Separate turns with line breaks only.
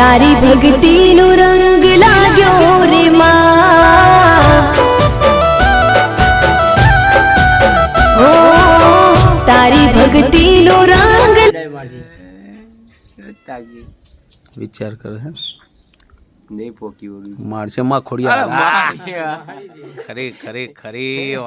તારી ભક્તિનો રંગ લાગ્યો રે માં, ઓ તારી ભક્તિનો રંગ।
વિચાર કરે છે
નહીં પોકી
મારશે માં ખોડિયા ખરી ખરી ખરી